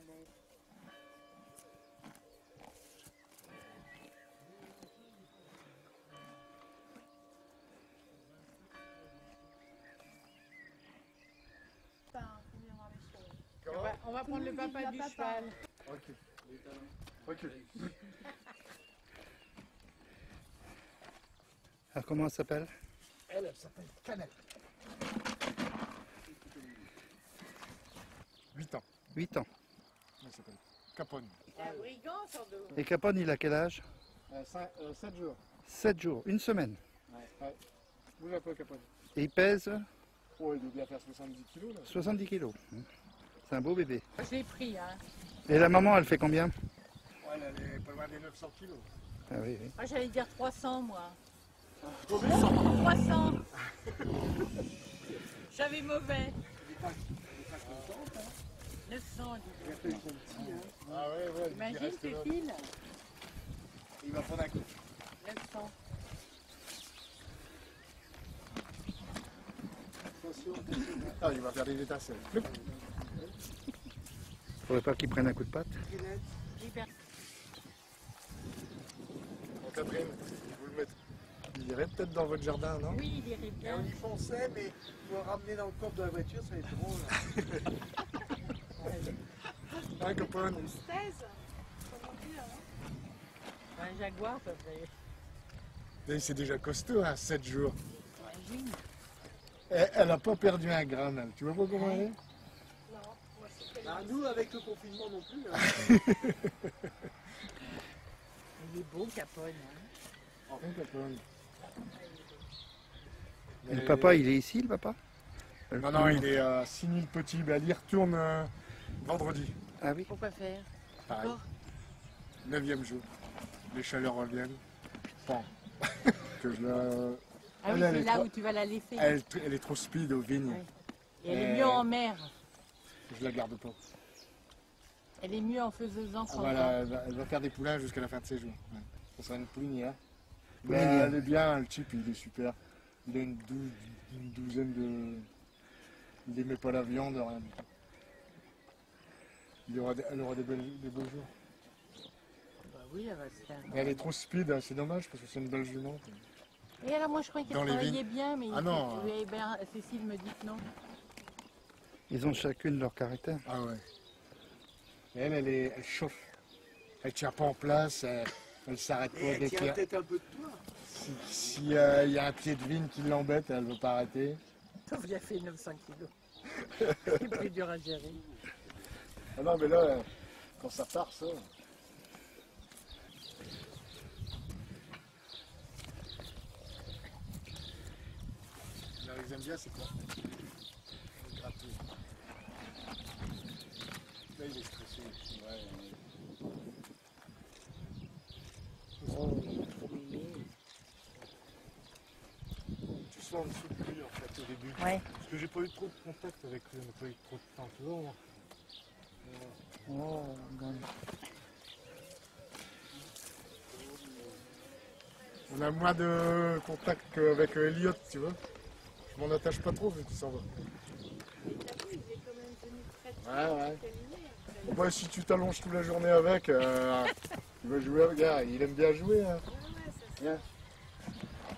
bête. On va prendre le papa du cheval. Ok. Recule. Alors comment elle s'appelle? Elle s'appelle Cannelle. 8 ans. 8 ans. Elle s'appelle Capone. C'est un brigand, sans doute. Et Capone, il a quel âge? 7 jours. 7 jours, une semaine. Ouais. Bouge un peu, Capone. Et il pèse Oh, il doit bien faire 70 kilos là. 70 kilos. C'est un beau bébé. Je l'ai pris, hein. Et la maman, elle fait combien? Ouais, elle est pas loin des 900 kilos. Ah oui, oui. Moi, j'allais dire 300, moi. Combien? 300. J'avais mauvais. 900, dis donc. Ah ouais, Imagine, Cécile. Il va prendre un coup. 900. Ah, il va faire des étincelles. Faudrait pas qu'il prenne un coup de patte. Hyper. Bon, Catherine, vous le mettez. Il irait peut-être dans votre jardin, non? Oui, il irait bien. On y fonçait, mais pour le ramener dans le coffre de la voiture, ça va être drôle. Hein, Capone? Un jaguar, ça fait. C'est déjà costaud, hein, 7 jours. Imagine. Elle n'a pas perdu un gramme, elle. Tu vois pas comment elle est? Ah, nous, avec le confinement non plus. Hein. Il est beau, Capone. Hein. Hein, Capone. Et le papa, il est ici, le papa? Non, il est à Signy-le-Petit. Ben, elle y retourne vendredi. Ah oui. Pourquoi faire? Pareil. 9e jour. Les chaleurs reviennent. Bon. Que je la... Ah oui, Elle c'est est là trop- où tu vas la laisser. Elle est trop speed aux vignes. Ouais. Et elle est mieux en mer. Je la garde pas. Elle est mieux en faiseusant son Voilà, elle va faire des poulains jusqu'à la fin de ses jours. Ouais. Ça sera une poulinière. Mais Poulinière. elle est bien, le type, il est super. Il a une douzaine de... Il n'aimait pas la viande, rien du tout. Elle aura des beaux jours. Bah oui, elle va se faire. Mais elle est trop speed, hein, c'est dommage parce que c'est une belle jument. Et alors moi je croyais qu'elle Dans les travaillait vignes. bien, mais Ah non. oui, ben, Cécile me dit que non. Ils ont chacune leur caractère. Ah ouais. Et elle chauffe. Elle tient pas en place, elle s'arrête pas Et elle dès tient qu'il y a... peut-être un peu de toi. Si y a un pied de vigne qui l'embête, elle veut pas arrêter. Sauf qu'il a fait 900 kilos. C'est plus dur à gérer. Ah non mais là, quand ça part, ça... Alors ils aiment bien, c'est quoi? Le gratter. Là il est stressé. Ouais, Oh, il est trop mignon. tu sens en dessous de lui en fait au début. Ouais. Parce que j'ai pas eu trop de contact avec lui, on n'a pas eu trop de temps, tu vois. Moi. Oh, On a moins de contact qu'avec Elliot, tu vois. Je m'en attache pas trop vu qu'il s'en va. Ouais. Bon, bah, si tu t'allonges toute la journée avec, il va jouer avec. Regarde, il aime bien jouer. Hein. Viens.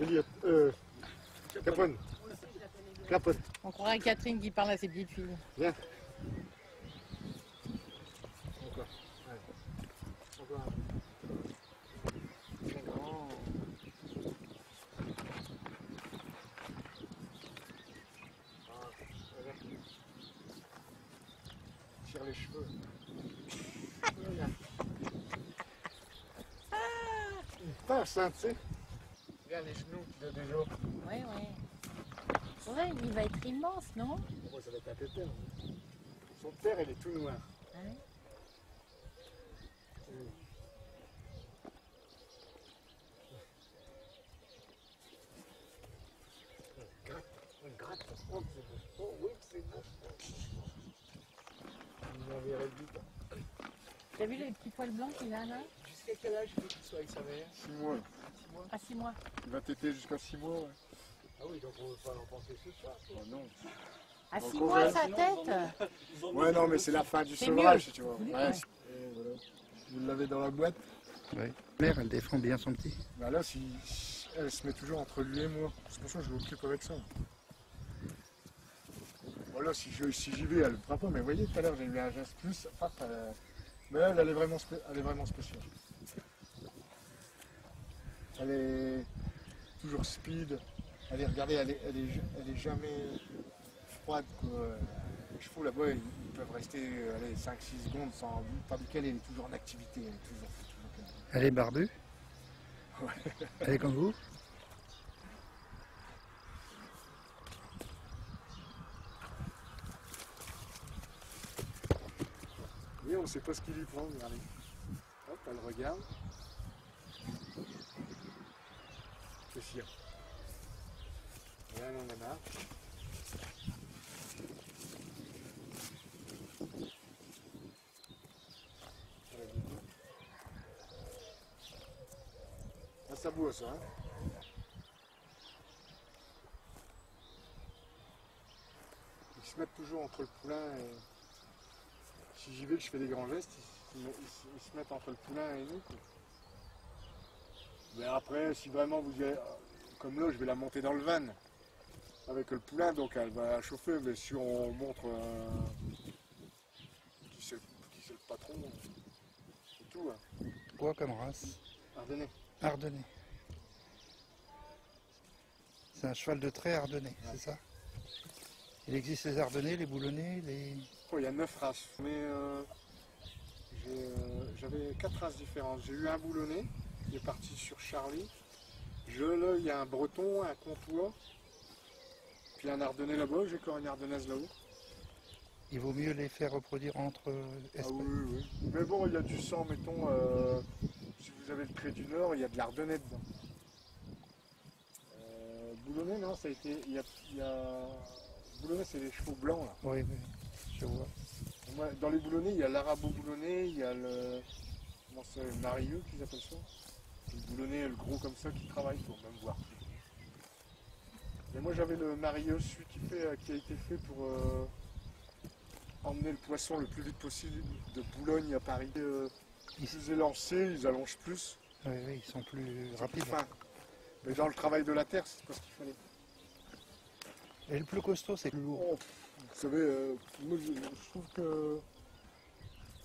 Elliot, Capone. Capone. On croirait Catherine qui parle à ses petites filles. Viens. Encore. Ouais. Encore un. Tire les cheveux. Il passe, hein, tu sais. Regarde les genoux de deux jours. Ouais. Ouais, il va être immense, non? Moi, ça va être un pépère. Son père, il est tout noir. Ouais. On gratte, ça se prend, c'est beau. Oh oui, c'est beau. Il m'enverrait vite. T'as vu les petits poils blancs qu'il a là? Jusqu'à quel âge il faut qu'il soit avec sa mère? 6 mois. À 6 mois. Il va téter jusqu'à 6 mois. Ouais. Ah oui, donc on ne va pas en penser ce soir. Oh non. À Donc, 6 on mois, va- sa tête. Ouais, non, mais c'est la fin du C'est sevrage, mieux. si tu vois. Oui, Ouais. ouais. Et voilà. Vous l'avez dans la boîte. Oui. La mère, elle défend bien son petit. Bah là, elle se met toujours entre lui et moi. C'est pour ça que je m'occupe avec ça. Voilà, si j'y vais, elle ne le fera pas. Mais vous voyez, tout à l'heure, j'ai eu un geste plus. Mais elle est vraiment spéciale. Elle est toujours speed. Regardez, elle est jamais froide, quoi. Les chevaux là-bas, ils peuvent rester 5-6 secondes sans. Tandis qu'elle est toujours en activité. Elle est toujours. Elle est barbue. Ouais. Elle est comme vous. Oui, on ne sait pas ce qu'il lui prend, regardez. Hop, elle regarde. Qu'est-ce qu'il y a? Elle en a marre. Ah, ça boit ça, hein. Ils se mettent toujours entre le poulain et... Si j'y vais, que je fais des grands gestes, ils se mettent entre le poulain et nous, quoi. Mais après, si vraiment vous y allez, comme là, je vais la monter dans le van avec le poulain, donc elle va chauffer. Mais si on montre qui c'est le patron, c'est tout. Hein. Quoi comme race? Ardennais. Ardennais. C'est un cheval de trait ardennais, c'est ça? Il existe les ardennais, les boulonnais, les... Oh, il y a 9 races, mais j'avais 4 races différentes. J'ai eu un boulonnais qui est parti sur Charlie. Là, il y a un breton, un comtois, puis un ardennais là-bas. J'ai encore une ardennaise là-haut. Il vaut mieux les faire reproduire entre Ah espèces. oui, oui. Mais bon, il y a du sang, mettons, si vous avez le trait du Nord, il y a de l'ardennais dedans. Boulonnais, non, ça a été. Boulonnais, c'est les chevaux blancs, là. Oui, oui, je vois. Moi, dans les boulonnais, il y a l'arabo-boulonnais, il y a le. Comment c'est, le marieux qu'ils appellent ça. Le boulonnais, le gros comme ça, qui travaille pour même voir. Mais moi, j'avais le marieux, celui qui a été fait pour emmener le poisson le plus vite possible de Boulogne à Paris. Plus élancés, ils allongent plus. Oui, oui, ils sont plus rapides. Enfin, mais dans le travail de la terre, c'est pas ce qu'il fallait. Et le plus costaud, c'est le plus lourd. Oh, vous savez, moi je trouve que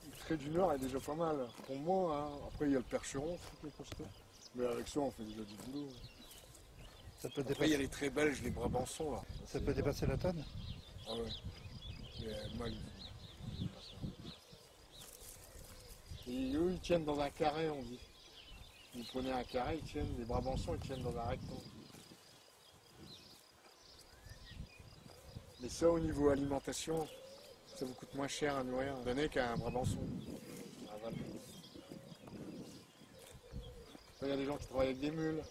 le trait du Nord est déjà pas mal. Pour moi, hein. Après il y a le percheron, je trouve qu'il est costaud. Mais avec ça, on fait déjà du boulot. Ça peut Après, il y a dépasser, les traits belges, les brabançons, là. ça peut dépasser la tonne. Ah ouais. Mais moi, et eux, ils tiennent dans un carré, on dit. Vous prenez un carré, ils tiennent, les brabançons, ils tiennent dans un rectangle. Mais ça, au niveau alimentation, ça vous coûte moins cher à nourrir donné qu'un brabançon. Un Val. Il y a des gens qui travaillent avec des mules,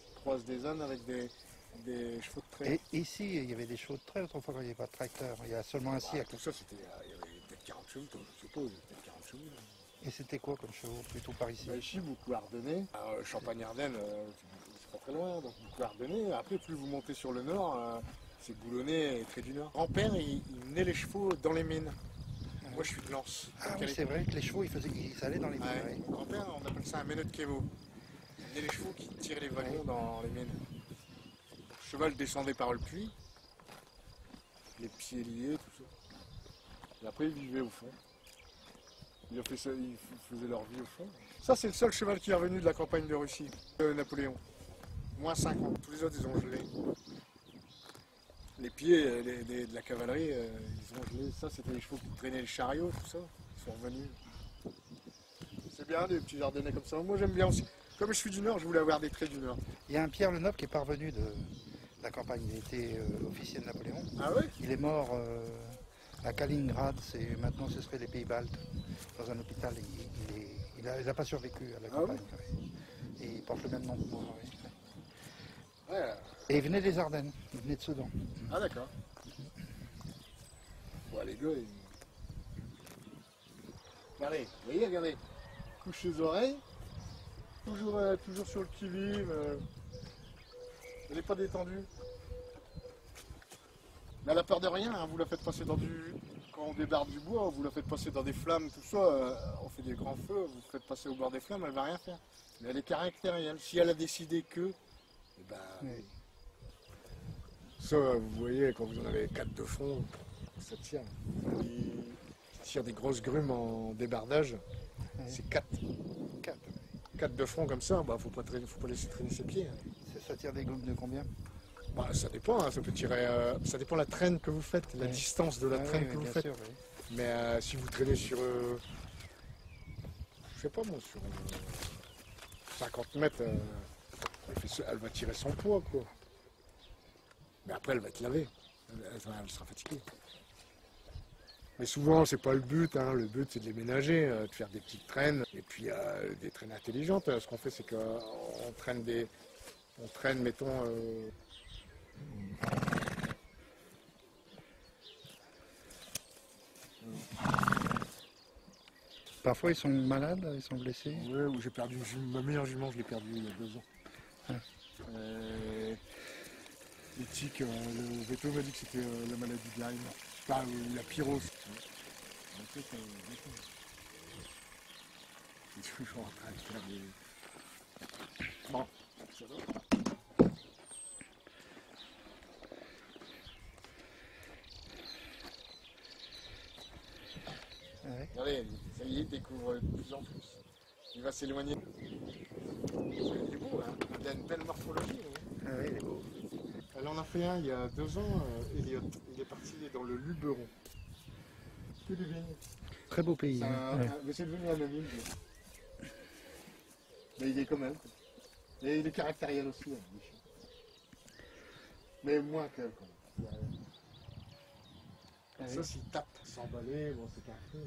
qui croisent des ânes avec des chevaux de trait. Et ici, il y avait des chevaux de trait autrefois quand il n'y avait pas de tracteur. Il y a seulement un siècle. Tout ça, c'était, il y avait peut-être 40 chevaux, je sais pas, il y avait peut-être 40 chevaux. Et c'était quoi comme chevaux plutôt par ici? Bah, ici, beaucoup Ardennais. Champagne-Ardenne, c'est pas très loin, donc beaucoup Ardennais. Après, plus vous montez sur le nord, c'est Boulonnais et Trait du Nord. Grand-père, il menait les chevaux dans les mines. Moi, je suis de Lens. Ah oui, c'est vrai que les chevaux, ils allaient dans les mines. Ouais. oui. Mon grand-père, on appelle ça un méneux de Kévo. Il menait les chevaux qui tiraient les wagons dans les mines. Le cheval descendait par le puits, les pieds liés, tout ça. Et après, ils vivaient au fond. Ils faisaient leur vie au fond. Ça, c'est le seul cheval qui est revenu de la campagne de Russie, Napoléon. Moins 50. Tous les autres, ils ont gelé. Les pieds de la cavalerie, ils ont gelé. Ça, c'était les chevaux qui traînaient les chariots, tout ça. Ils sont revenus. C'est bien, des petits Ardennais comme ça. Moi, j'aime bien aussi. Comme je suis du Nord, je voulais avoir des traits du Nord. Il y a un Pierre Le Noble qui est parvenu de la campagne. Il était officier de Napoléon. Ah ouais? Il est mort à Kaliningrad. Maintenant, ce serait les Pays-Baltes. Dans un hôpital. Il n'a pas survécu à la Ah campagne. Oui. Et il porte le même nom que moi. Oui. Ouais. Et il venait des Ardennes. Il venait de Sedan. Ah d'accord. Bon, les gars, regardez, vous voyez, regardez. Couche les oreilles. Toujours sur le qui-vive. Elle n'est pas détendue. Mais elle a peur de rien, hein. Vous la faites passer dans du... Quand on débarde du bois, vous la faites passer dans des flammes, tout ça, on fait des grands feux, vous faites passer au bord des flammes, elle va rien faire. Mais elle est caractérielle. Si elle a décidé que, eh ben, Oui. ça, vous voyez, quand vous en avez 4 de front, ça tire. Ça tire des grosses grumes en débardage, c'est 4. 4 de front comme ça, bah, faut pas laisser traîner ses pieds. Hein. Ça tire des groupes de combien? Bah, ça dépend, hein, ça peut tirer. Ça dépend de la traîne que vous faites, la Oui. distance de la traîne que vous bien faites. sûr, oui. Mais si vous traînez sur, je sais pas moi, sur 50 mètres, elle va tirer son poids, quoi. Mais après, elle va être lavée. Elle sera fatiguée. Mais souvent, c'est pas le but. Hein. Le but, c'est de les ménager, de faire des petites traînes. Et puis, des traînes intelligentes. Ce qu'on fait, c'est qu'on traîne on traîne, mettons... Parfois ils sont malades, ils sont blessés. Ouais, où j'ai perdu ma meilleure jument, je l'ai perdue il y a 2 ans. Ah. Les tiques, le veto m'a dit que c'était la maladie de Lyme. Enfin, la pyrrhose. C'est toujours en train de faire des... Bon, ça va. Ouais. Regardez, ça y est, il découvre de plus en plus. Il va s'éloigner. C'est beau, hein. Il a une belle morphologie. Hein. Ah oui, il est beau. Elle en a fait un il y a 2 ans, Elliot. Il est parti dans le Luberon. Que du vignes. Très beau pays. Hein. Ouais. Mais c'est devenu un ami. Mais il est quand même. Et il est caractériel aussi. Hein, mais moins qu'elle. Ah Ça, oui. s'il tape, s'emballer, bon, c'est parfait.